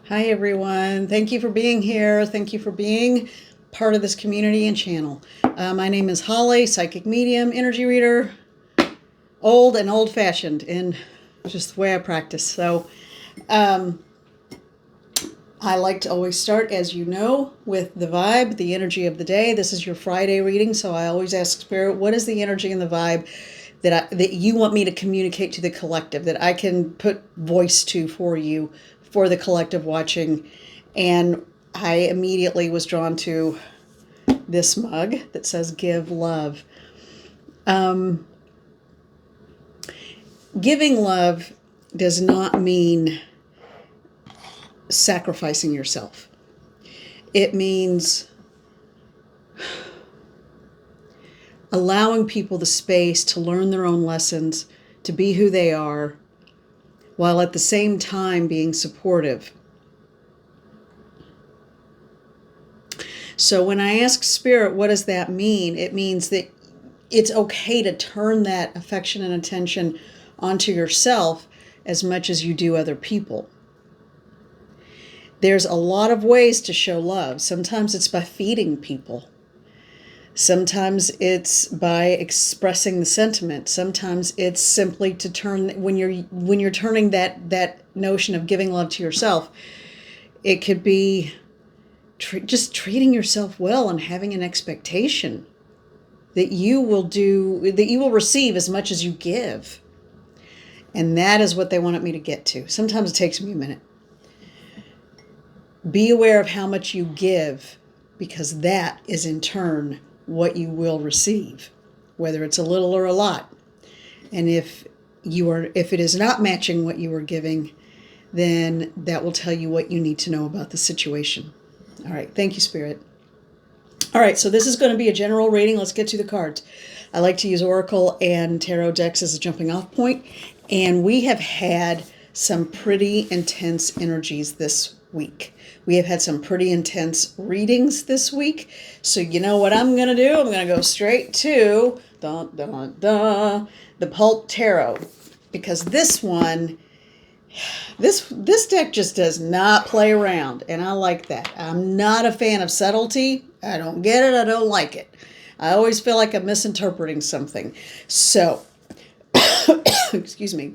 Hi, everyone. Thank you for being here. Thank you for being part of this community and channel. My name is Holly, psychic medium, energy reader, old and old-fashioned in just the way I practice. So I like to always start, as you know, with the vibe, the energy of the day. This is your Friday reading, so I always ask Spirit, what is the energy and the vibe that you want me to communicate to the collective, that I can put voice to for you, for the collective watching. And I immediately was drawn to this mug that says give love. Giving love does not mean sacrificing yourself. It means allowing people the space to learn their own lessons, to be who they are, while at the same time being supportive. So when I ask Spirit, what does that mean? It means that it's okay to turn that affection and attention onto yourself as much as you do other people. There's a lot of ways to show love. Sometimes it's by feeding people. Sometimes it's by expressing the sentiment. Sometimes it's simply to turn, when you're turning that notion of giving love to yourself, it could be just treating yourself well and having an expectation that you will receive as much as you give. And that is what they wanted me to get to. Sometimes it takes me a minute. Be aware of how much you give, because that is in turn what you will receive, whether it's a little or a lot. And if it is not matching what you are giving, then that will tell you what you need to know about the situation. All right. Thank you, Spirit. All right. So this is going to be a general reading. Let's get to the cards. I like to use Oracle and Tarot decks as a jumping off point. And we have had some pretty intense energies this week. We have had some pretty intense readings this week. So you know what I'm going to do? I'm going to go straight to the Pulp Tarot. Because this one, this deck just does not play around. And I like that. I'm not a fan of subtlety. I don't get it. I don't like it. I always feel like I'm misinterpreting something. So, excuse me.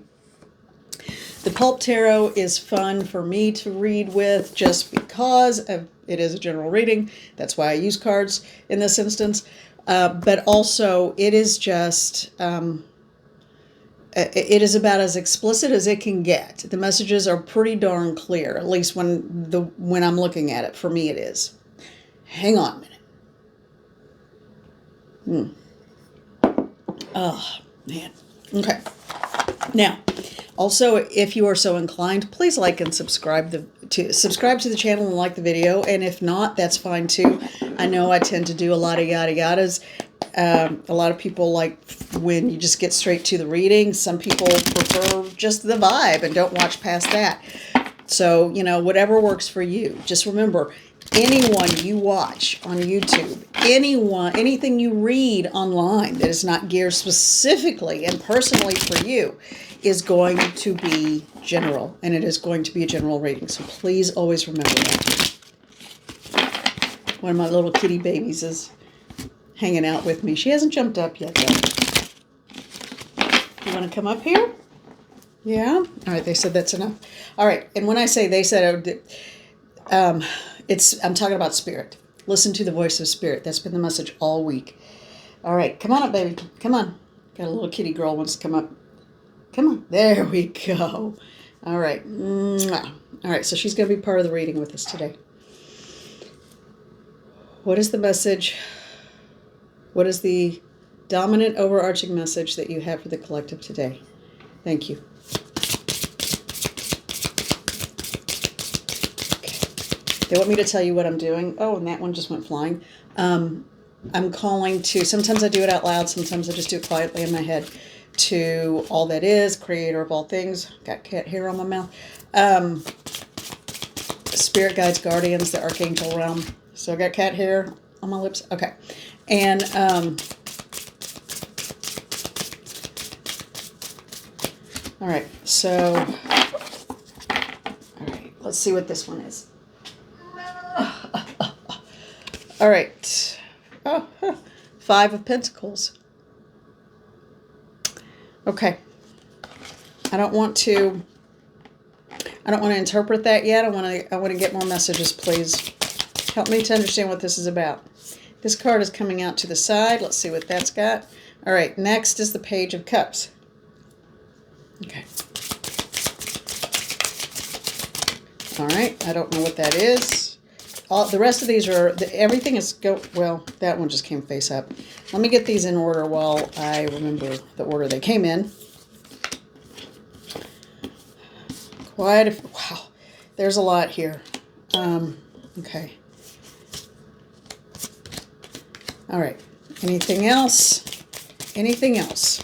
The Pulp Tarot is fun for me to read with just because it is a general reading. That's why I use cards in this instance. But also, it is just, it is about as explicit as it can get. The messages are pretty darn clear, at least when I'm looking at it. For me, it is. Hang on a minute. Oh, man. Okay. Now, also, if you are so inclined, please like and subscribe to the channel and like the video. And if not, that's fine too. I know I tend to do a lot of yada yadas. A lot of people like when you just get straight to the reading. Some people prefer just the vibe and don't watch past that. So, whatever works for you. Just remember, anyone you watch on YouTube, anything you read online that is not geared specifically and personally for you is going to be general, and it is going to be a general rating. So please always remember that. One of my little kitty babies is hanging out with me. She hasn't jumped up yet, though. You want to come up here? Yeah? All right, they said that's enough. All right, and when I say they said, I'm talking about Spirit. Listen to the voice of Spirit. That's been the message all week. All right, come on up, baby. Come on. Got a little kitty girl wants to come up. Come on. There we go. All right. Mwah. All right, so she's going to be part of the reading with us today. What is the message? What is the dominant overarching message that you have for the collective today? Thank you. They want me to tell you what I'm doing. Oh, and that one just went flying. I'm calling to, sometimes I do it out loud, sometimes I just do it quietly in my head, to all that is, creator of all things. Got cat hair on my mouth. Spirit guides, guardians, the archangel realm. So I got cat hair on my lips. Okay. And all right. So, all right. Let's see what this one is. All right. Oh, Five of Pentacles. Okay. I don't want to interpret that yet. I want to get more messages, please. Help me to understand what this is about. This card is coming out to the side. Let's see what that's got. All right, next is the Page of Cups. Okay. All right, I don't know what that is. The rest of these are, everything is, well, that one just came face up. Let me get these in order while I remember the order they came in. Wow, there's a lot here. Okay. All right. Anything else? Anything else?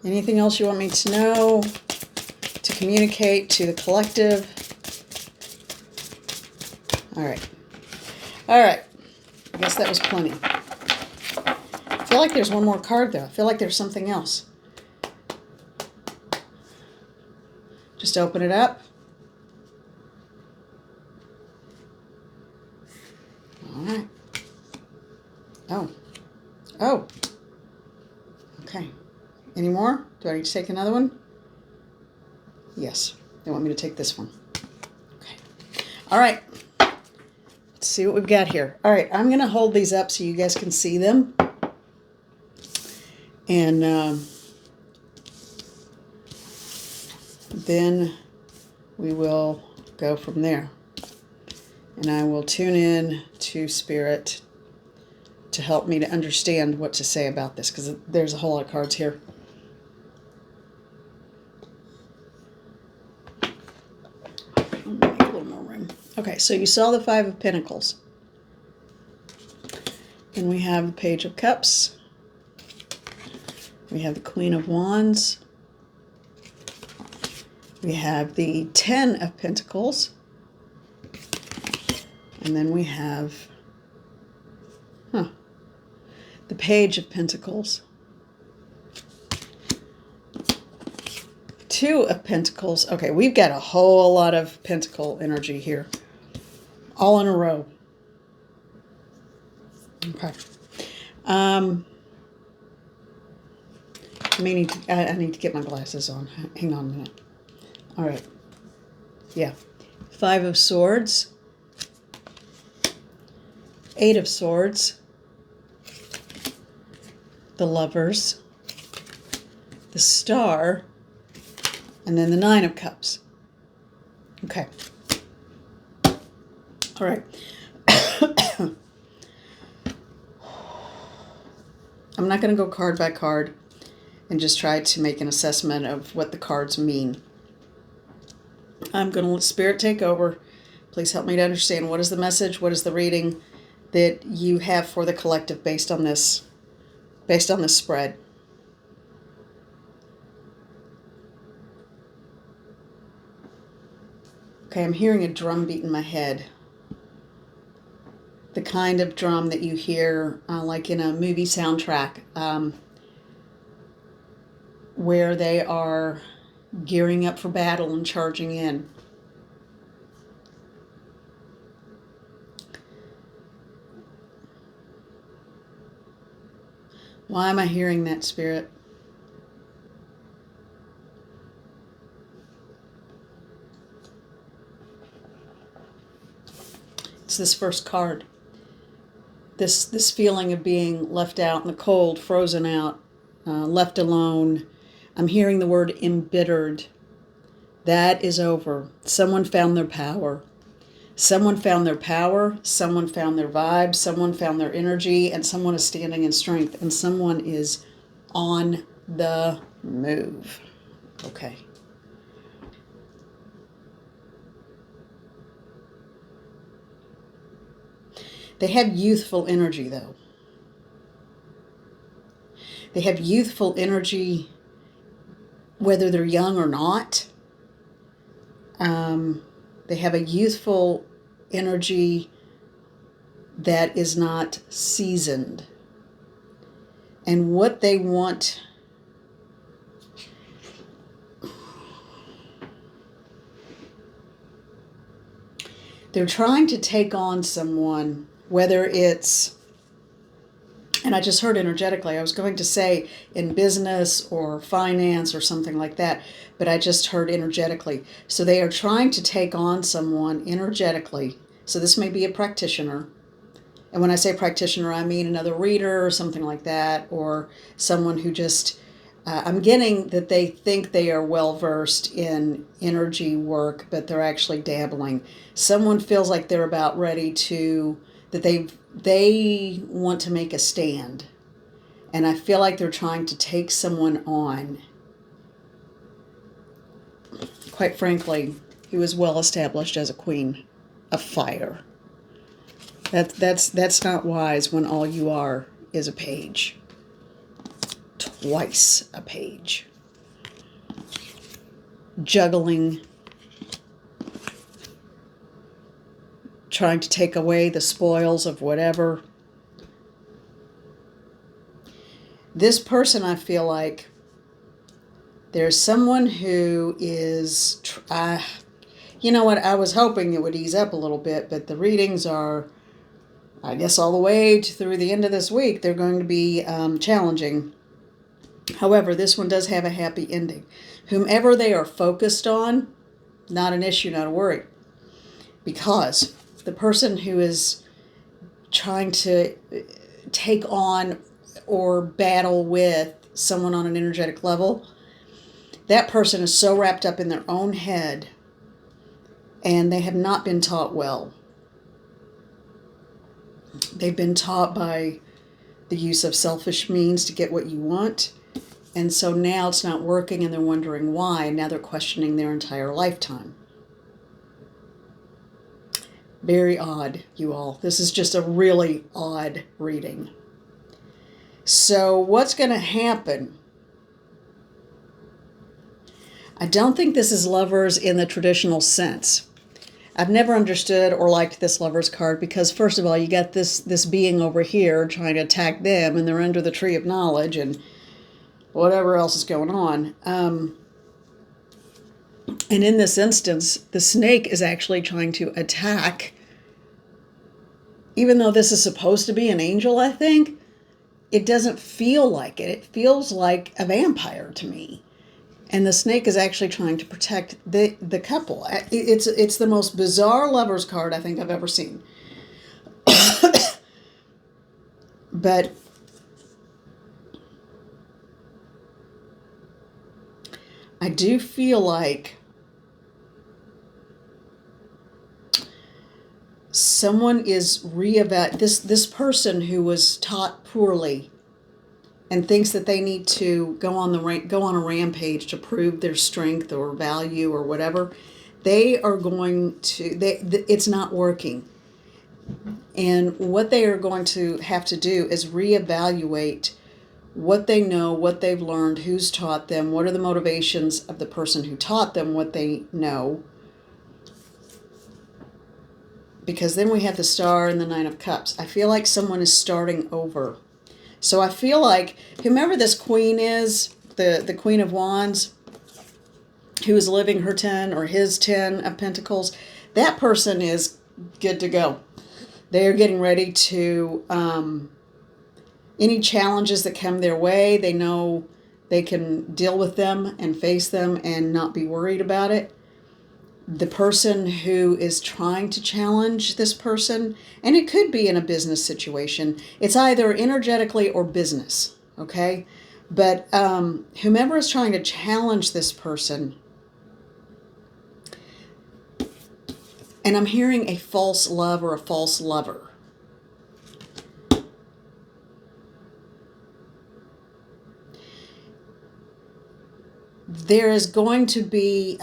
Anything else you want me to know, to communicate to the collective? All right. All right. I guess that was plenty. I feel like there's one more card, though. I feel like there's something else. Just open it up. All right. Oh. Okay. Any more? Do I need to take another one? Yes. They want me to take this one. Okay. All right. Let's see what we've got here. All right. I'm going to hold these up so you guys can see them. And then we will go from there. And I will tune in to Spirit to help me to understand what to say about this, because there's a whole lot of cards here. I'll make a little more room. Okay, so you saw the Five of Pentacles. And we have the Page of Cups. We have the Queen of Wands. We have the Ten of Pentacles. And then we have the Page of Pentacles. Two of Pentacles. Okay, we've got a whole lot of Pentacle energy here. All in a row. Okay. I need to get my glasses on. Hang on a minute. All right. Yeah. Five of Swords. Eight of Swords. The Lovers. The Star. And then the Nine of Cups. Okay. All right. I'm not going to go card by card and just try to make an assessment of what the cards mean. I'm going to let Spirit take over. Please help me to understand what is the message, what is the reading that you have for the collective based on this spread. Okay, I'm hearing a drum beat in my head. The kind of drum that you hear like in a movie soundtrack where they are gearing up for battle and charging in. Why am I hearing that, Spirit? It's this first card. This feeling of being left out in the cold, frozen out, left alone. I'm hearing the word embittered. That is over. Someone found their power. Someone found their power. Someone found their vibe. Someone found their energy. And someone is standing in strength. And someone is on the move. Okay. They have youthful energy, though. They have youthful energy whether they're young or not. They have a youthful energy that is not seasoned. And what they want... They're trying to take on someone, whether it's, and I just heard energetically, I was going to say in business or finance or something like that, but I just heard energetically. So they are trying to take on someone energetically. So this may be a practitioner. And when I say practitioner, I mean another reader or something like that, or someone who just, I'm getting that they think they are well versed in energy work, but they're actually dabbling. Someone feels like they're about ready to, that they want to make a stand. And I feel like they're trying to take someone on. Quite frankly, he was well established as a queen of fire. That's not wise when all you are is a page. Twice a page. Juggling, trying to take away the spoils of whatever. This person, I feel like, there's someone who is, you know what, I was hoping it would ease up a little bit, but the readings are, I guess all the way through the end of this week, they're going to be challenging. However, this one does have a happy ending. Whomever they are focused on, not an issue, not a worry. Because the person who is trying to take on or battle with someone on an energetic level, that person is so wrapped up in their own head and they have not been taught well. They've been taught by the use of selfish means to get what you want. And so now it's not working and they're wondering why. And now they're questioning their entire lifetime. Very odd, you all. This is just a really odd reading. So what's going to happen? I don't think this is lovers in the traditional sense. I've never understood or liked this lovers card because, first of all, you got this being over here trying to attack them, and they're under the tree of knowledge and whatever else is going on. And in this instance, the snake is actually trying to attack. Even though this is supposed to be an angel, I think, it doesn't feel like it. It feels like a vampire to me. And the snake is actually trying to protect the couple. It's the most bizarre lovers card I think I've ever seen. But I do feel like someone is this person who was taught poorly and thinks that they need to go on a rampage to prove their strength or value or whatever. They are going to, it's not working. And what they are going to have to do is reevaluate what they know, what they've learned, who's taught them, what are the motivations of the person who taught them what they know. Because then we have the Star and the Nine of Cups. I feel like someone is starting over. So I feel like whomever this queen is, the Queen of Wands, who is living her 10 or his 10 of Pentacles, that person is good to go. They are getting ready to, any challenges that come their way, they know they can deal with them and face them and not be worried about it. The person who is trying to challenge this person, and it could be in a business situation, it's either energetically or business, okay? But whomever is trying to challenge this person, and I'm hearing a false love or a false lover. There is going to be,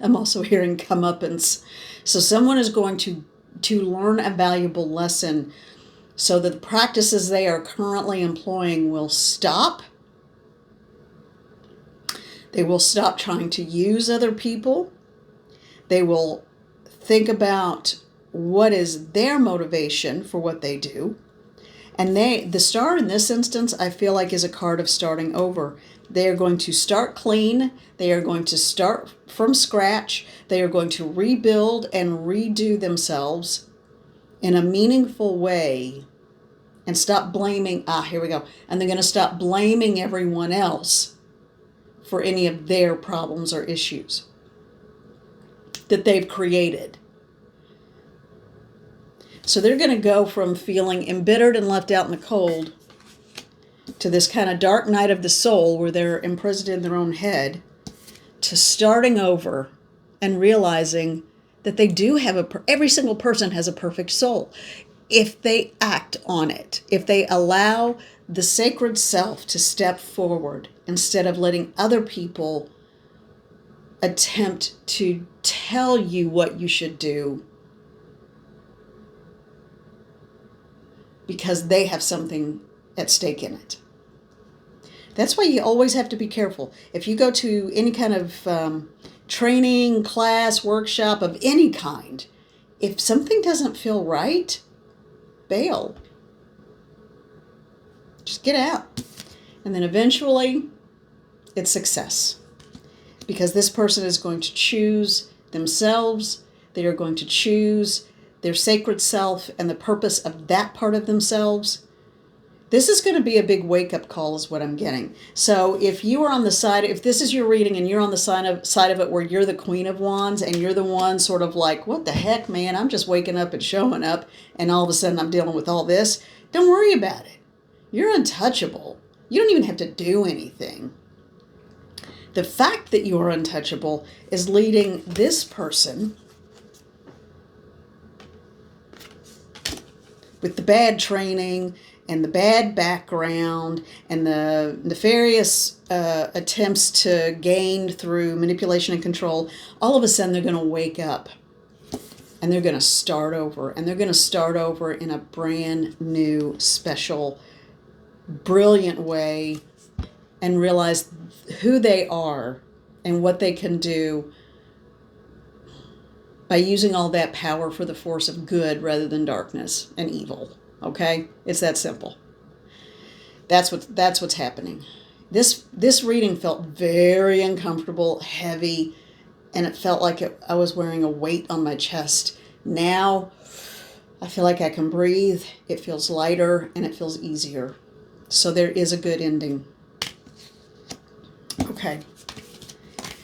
I'm also hearing comeuppance. So someone is going to learn a valuable lesson so that the practices they are currently employing will stop. They will stop trying to use other people. They will think about what is their motivation for what they do. And the star in this instance, I feel like, is a card of starting over. They are going to start clean. They are going to start from scratch. They are going to rebuild and redo themselves in a meaningful way and stop blaming. Here we go. And they're going to stop blaming everyone else for any of their problems or issues that they've created. So they're going to go from feeling embittered and left out in the cold to this kind of dark night of the soul where they're imprisoned in their own head, to starting over and realizing that they do have every single person has a perfect soul. If they act on it, if they allow the sacred self to step forward instead of letting other people attempt to tell you what you should do because they have something at stake in it. That's why you always have to be careful. If you go to any kind of training, class, workshop of any kind, if something doesn't feel right, bail. Just get out. And then eventually, it's success. Because this person is going to choose themselves. They are going to choose their sacred self and the purpose of that part of themselves. This is going to be a big wake-up call is what I'm getting. So if you are on the side, if this is your reading and you're on the side of it where you're the Queen of Wands and you're the one sort of like, what the heck, man, I'm just waking up and showing up and all of a sudden I'm dealing with all this, don't worry about it. You're untouchable. You don't even have to do anything. The fact that you are untouchable is leading this person with the bad training and the bad background and the nefarious attempts to gain through manipulation and control. All of a sudden they're going to wake up and they're going to start over. And they're going to start over in a brand new, special, brilliant way and realize who they are and what they can do by using all that power for the force of good rather than darkness and evil. Okay? It's that simple. That's what's happening. This reading felt very uncomfortable, heavy, and it felt like I was wearing a weight on my chest. Now, I feel like I can breathe. It feels lighter and it feels easier. So there is a good ending. Okay.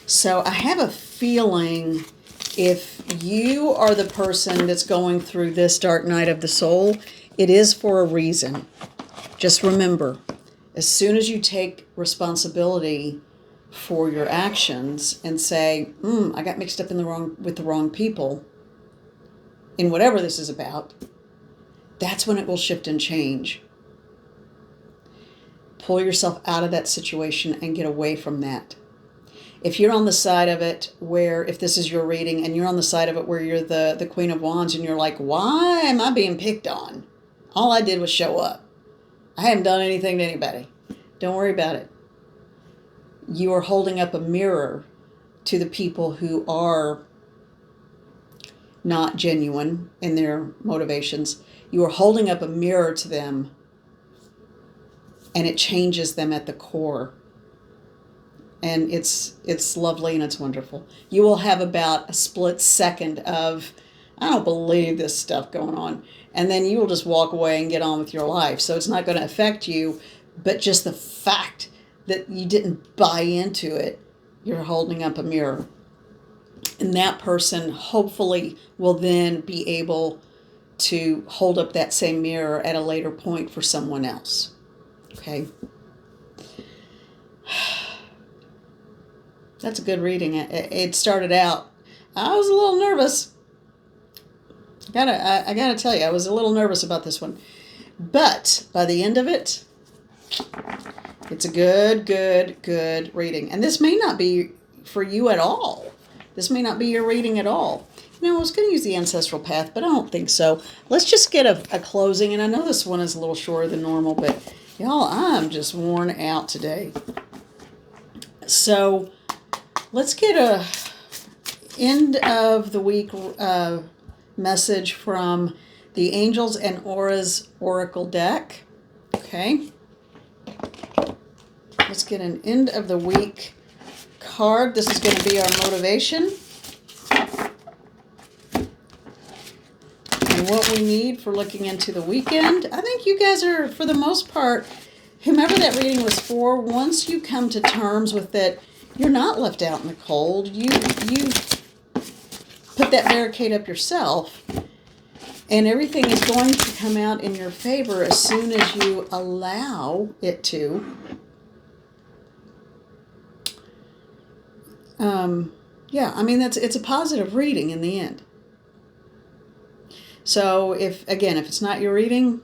So I have a feeling if you are the person that's going through this dark night of the soul, it is for a reason. Just remember, as soon as you take responsibility for your actions and say, I got mixed up with the wrong people in whatever this is about, that's when it will shift and change. Pull yourself out of that situation and get away from that. If you're on the side of it where, if this is your reading, and you're on the side of it where you're the Queen of Wands and you're like, why am I being picked on? All I did was show up. I haven't done anything to anybody. Don't worry about it. You are holding up a mirror to the people who are not genuine in their motivations. You are holding up a mirror to them, and it changes them at the core. And it's lovely and it's wonderful. You will have about a split second of, I don't believe this stuff going on. And then you will just walk away and get on with your life. So it's not going to affect you, but just the fact that you didn't buy into it, you're holding up a mirror. And that person hopefully will then be able to hold up that same mirror at a later point for someone else. Okay? That's a good reading. It started out, I was a little nervous. I gotta tell you, I was a little nervous about this one. But by the end of it, it's a good reading. And this may not be for you at all. This may not be your reading at all. I was going to use the ancestral path, but I don't think so. Let's just get a closing. And I know this one is a little shorter than normal, but y'all, I'm just worn out today. So let's get a end of the week message from the Angels and Auras Oracle deck. Okay. Let's get an end of the week card. This is going to be our motivation. And what we need for looking into the weekend. I think you guys are, for the most part, whomever that reading was for, once you come to terms with that, you're not left out in the cold. You put that barricade up yourself, and everything is going to come out in your favor as soon as you allow it to. Yeah, I mean, it's a positive reading in the end. So if it's not your reading,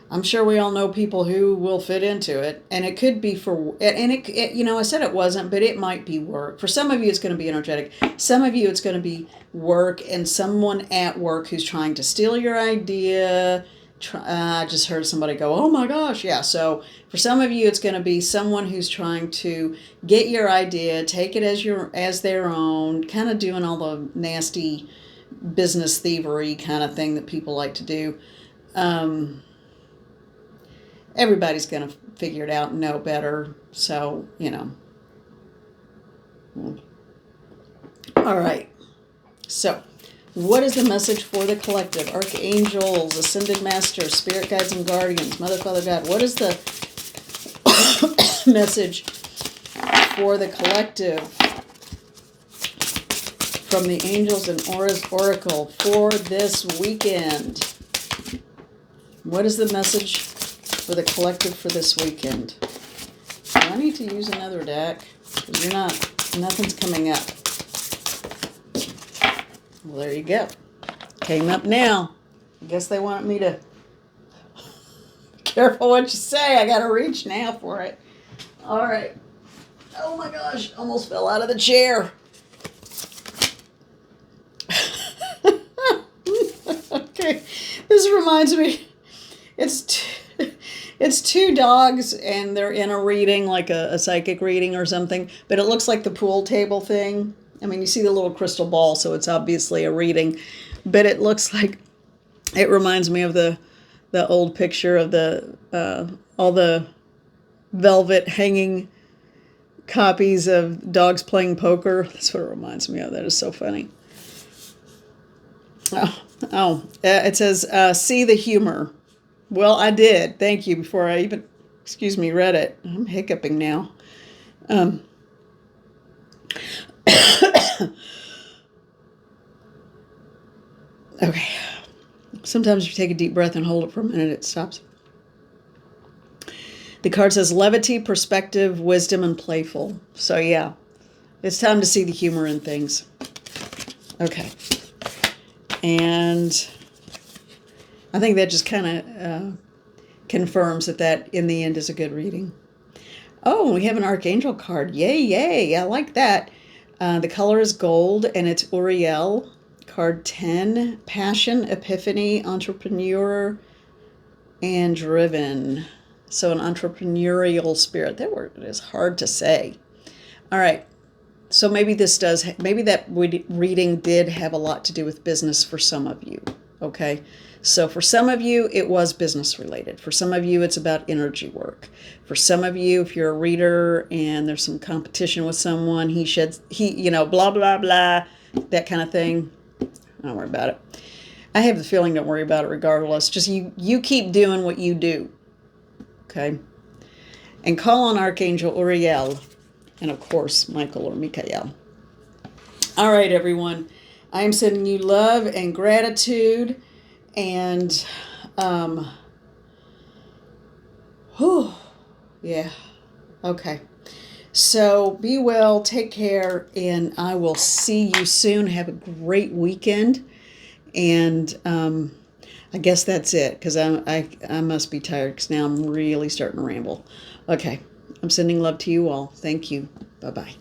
I'm sure we all know people who will fit into it, and it could be I said it wasn't, but it might be work. For some of you, it's going to be energetic. Some of you, it's going to be work and someone at work who's trying to steal your idea. I just heard somebody go, oh my gosh, yeah. So for some of you, it's going to be someone who's trying to get your idea, take it as their own, kind of doing all the nasty business thievery kind of thing that people like to do. Everybody's going to figure it out and know better. So, All right. So, what is the message for the collective? Archangels, Ascended Masters, Spirit Guides and Guardians, Mother, Father, God. What is the message for the collective from the Angels and Auras Oracle for this weekend? What is the message for the collective for this weekend? Do I need to use another deck? Because nothing's coming up. Well, there you go. Came up now. I guess they want me to... Careful what you say. I got to reach now for it. All right. Oh my gosh. Almost fell out of the chair. Okay. This reminds me. It's two dogs, and they're in a reading, like a psychic reading or something, but it looks like the pool table thing. I mean, you see the little crystal ball, so it's obviously a reading, but it looks like, it reminds me of the old picture of all the velvet hanging copies of dogs playing poker. That's what it reminds me of. That is so funny. It says, see the humor. Well, I did. Thank you. Before I even, read it. I'm hiccuping now. Okay. Sometimes if you take a deep breath and hold it for a minute, it stops. The card says levity, perspective, wisdom, and playful. So yeah, it's time to see the humor in things. Okay. And I think that just kind of confirms that in the end is a good reading. Oh, we have an Archangel card. Yay, yay. I like that. The color is gold, and it's Uriel. Card 10, Passion, Epiphany, Entrepreneur, and Driven. So an entrepreneurial spirit. That word is hard to say. All right. So maybe that reading did have a lot to do with business for some of you. Okay. So for some of you, it was business related. For some of you, it's about energy work. For some of you, if you're a reader and there's some competition with someone, blah, blah, blah, that kind of thing. Don't worry about it. I have the feeling don't worry about it regardless. Just you keep doing what you do. Okay. And call on Archangel Uriel. And of course, Michael or Michael. All right, everyone. I am sending you love and gratitude. And, yeah. Okay. So be well, take care, and I will see you soon. Have a great weekend. And I guess that's it, because I must be tired, because now I'm really starting to ramble. Okay. I'm sending love to you all. Thank you. Bye-bye.